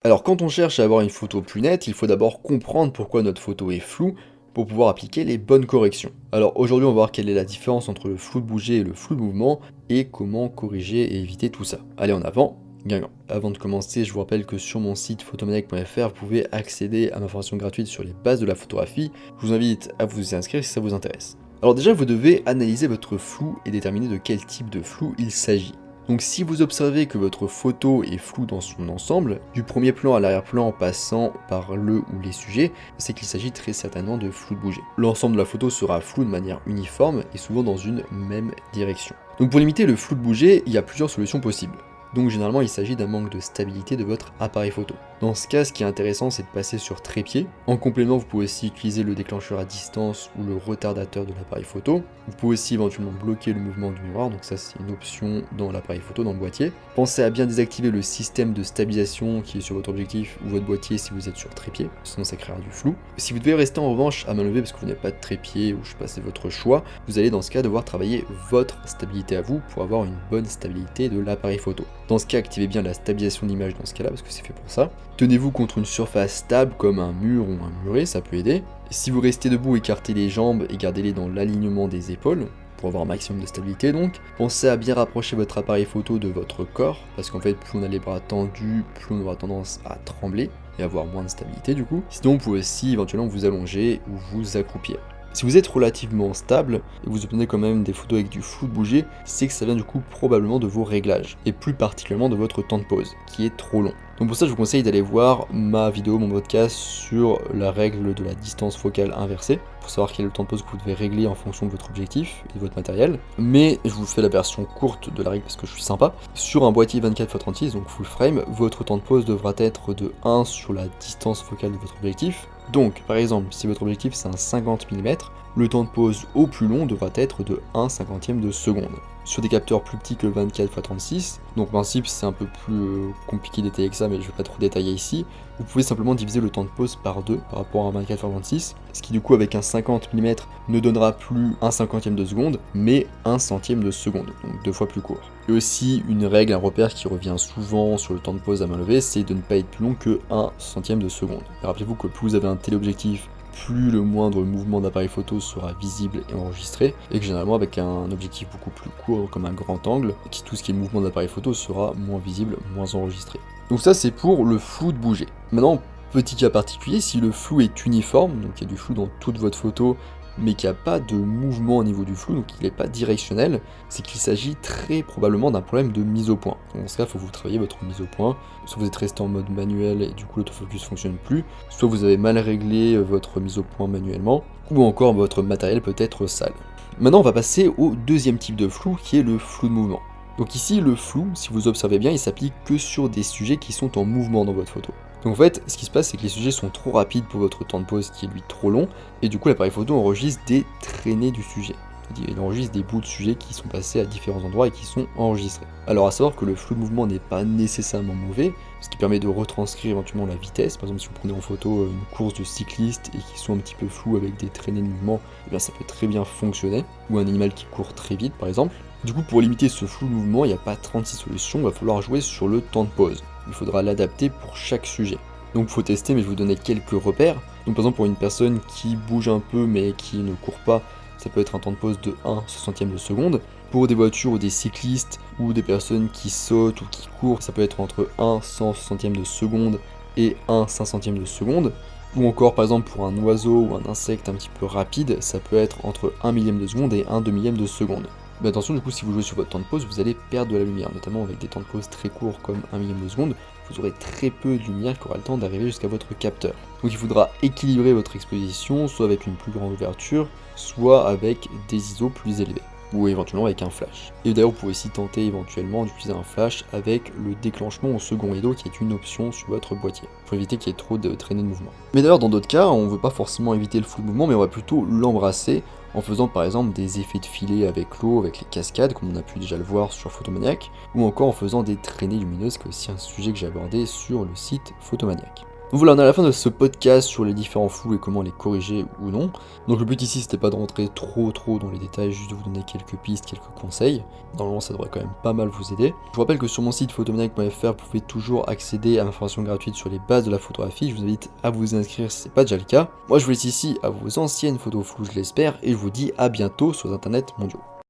Alors quand on cherche à avoir une photo plus nette, il faut d'abord comprendre pourquoi notre photo est floue pour pouvoir appliquer les bonnes corrections. Alors aujourd'hui on va voir quelle est la différence entre le flou de bouger et le flou de mouvement et comment corriger et éviter tout ça. Allez en avant, Guingamp. Avant de commencer, je vous rappelle que sur mon site photomaniac.fr vous pouvez accéder à ma formation gratuite sur les bases de la photographie. Je vous invite à vous y inscrire si ça vous intéresse. Alors déjà vous devez analyser votre flou et déterminer de quel type de flou il s'agit. Donc si vous observez que votre photo est floue dans son ensemble, du premier plan à l'arrière-plan en passant par le ou les sujets, c'est qu'il s'agit très certainement de flou de bouger. L'ensemble de la photo sera flou de manière uniforme et souvent dans une même direction. Donc pour limiter le flou de bouger, il y a plusieurs solutions possibles. Donc généralement il s'agit d'un manque de stabilité de votre appareil photo. Dans ce cas, ce qui est intéressant, c'est de passer sur trépied. En complément, vous pouvez aussi utiliser le déclencheur à distance ou le retardateur de l'appareil photo. Vous pouvez aussi éventuellement bloquer le mouvement du miroir, donc ça c'est une option dans l'appareil photo, dans le boîtier. Pensez à bien désactiver le système de stabilisation qui est sur votre objectif ou votre boîtier si vous êtes sur trépied, sinon ça créera du flou. Si vous devez rester en revanche à main levée parce que vous n'avez pas de trépied ou je sais pas, c'est votre choix, vous allez dans ce cas devoir travailler votre stabilité à vous pour avoir une bonne stabilité de l'appareil photo. Dans ce cas, activez bien la stabilisation d'image dans ce cas-là parce que c'est fait pour ça. Tenez-vous contre une surface stable comme un mur ou un muret, ça peut aider. Si vous restez debout, écartez les jambes et gardez-les dans l'alignement des épaules, pour avoir un maximum de stabilité donc. Pensez à bien rapprocher votre appareil photo de votre corps, parce qu'en fait plus on a les bras tendus, plus on aura tendance à trembler et avoir moins de stabilité du coup. Sinon vous pouvez aussi éventuellement vous allonger ou vous accroupir. Si vous êtes relativement stable et que vous obtenez quand même des photos avec du flou de bouger, c'est que ça vient du coup probablement de vos réglages, et plus particulièrement de votre temps de pause, qui est trop long. Donc pour ça je vous conseille d'aller voir ma vidéo, mon podcast sur la règle de la distance focale inversée, pour savoir quel est le temps de pause que vous devez régler en fonction de votre objectif et de votre matériel. Mais je vous fais la version courte de la règle parce que je suis sympa. Sur un boîtier 24x36, donc full frame, votre temps de pause devra être de 1 sur la distance focale de votre objectif. Donc, par exemple, si votre objectif c'est un 50 mm, le temps de pause au plus long devra être de 1/50 de seconde. Sur des capteurs plus petits que 24x36, donc en principe c'est un peu plus compliqué d'étayer que ça, mais je ne vais pas trop détailler ici, vous pouvez simplement diviser le temps de pause par 2 par rapport à un 24x36, ce qui du coup avec un 50 mm ne donnera plus 1/50 de seconde, mais 1/100 de seconde, donc 2 fois plus court. Et aussi une règle, un repère qui revient souvent sur le temps de pause à main levée, c'est de ne pas être plus long que 1/100 de seconde. Et rappelez-vous que plus vous avez un téléobjectif, plus le moindre mouvement d'appareil photo sera visible et enregistré, et que généralement avec un objectif beaucoup plus court comme un grand angle, tout ce qui est mouvement d'appareil photo sera moins visible, moins enregistré. Donc ça c'est pour le flou de bouger. Maintenant, petit cas particulier, si le flou est uniforme, donc il y a du flou dans toute votre photo, mais qu'il n'y a pas de mouvement au niveau du flou, donc il n'est pas directionnel, c'est qu'il s'agit très probablement d'un problème de mise au point. Donc dans ce cas, il faut que vous travaillez votre mise au point, soit vous êtes resté en mode manuel et du coup l'autofocus ne fonctionne plus, soit vous avez mal réglé votre mise au point manuellement, ou encore votre matériel peut être sale. Maintenant on va passer au deuxième type de flou qui est le flou de mouvement. Donc ici le flou, si vous observez bien, il s'applique que sur des sujets qui sont en mouvement dans votre photo. Donc en fait, ce qui se passe, c'est que les sujets sont trop rapides pour votre temps de pause qui est lui trop long, et du coup l'appareil photo enregistre des traînées du sujet. C'est-à-dire il enregistre des bouts de sujets qui sont passés à différents endroits et qui sont enregistrés. Alors à savoir que le flou de mouvement n'est pas nécessairement mauvais, ce qui permet de retranscrire éventuellement la vitesse. Par exemple si vous prenez en photo une course de cyclistes et qui sont un petit peu flous avec des traînées de mouvement, eh bien ça peut très bien fonctionner, ou un animal qui court très vite par exemple. Du coup pour limiter ce flou de mouvement, il n'y a pas 36 solutions, il va falloir jouer sur le temps de pause. Il faudra l'adapter pour chaque sujet. Donc il faut tester, mais je vais vous donner quelques repères. Donc par exemple pour une personne qui bouge un peu mais qui ne court pas, ça peut être un temps de pause de 1/60 de seconde. Pour des voitures ou des cyclistes ou des personnes qui sautent ou qui courent, ça peut être entre 1/160 de seconde et 1/500 de seconde. Ou encore par exemple pour un oiseau ou un insecte un petit peu rapide, ça peut être entre 1 millième de seconde et 1 demi-millième de seconde. Mais attention, du coup, si vous jouez sur votre temps de pause, vous allez perdre de la lumière, notamment avec des temps de pause très courts comme 1 millième de seconde, vous aurez très peu de lumière qui aura le temps d'arriver jusqu'à votre capteur. Donc il faudra équilibrer votre exposition, soit avec une plus grande ouverture, soit avec des ISO plus élevés, ou éventuellement avec un flash. Et d'ailleurs, vous pouvez aussi tenter éventuellement d'utiliser un flash avec le déclenchement au second rideau qui est une option sur votre boîtier, pour éviter qu'il y ait trop de traînées de mouvement. Mais d'ailleurs, dans d'autres cas, on ne veut pas forcément éviter le flou de mouvement, mais on va plutôt l'embrasser en faisant par exemple des effets de filet avec l'eau, avec les cascades, comme on a pu déjà le voir sur Photomaniac, ou encore en faisant des traînées lumineuses, qui est aussi un sujet que j'ai abordé sur le site Photomaniac. Donc voilà, on est à la fin de ce podcast sur les différents flous et comment les corriger ou non. Donc le but ici c'était pas de rentrer trop dans les détails, juste de vous donner quelques pistes, quelques conseils. Normalement ça devrait quand même pas mal vous aider. Je vous rappelle que sur mon site photomaniac.fr vous pouvez toujours accéder à ma formation gratuite sur les bases de la photographie. Je vous invite à vous inscrire si c'est pas déjà le cas. Moi je vous laisse ici à vos anciennes photos floues je l'espère et je vous dis à bientôt sur les internets mondiaux.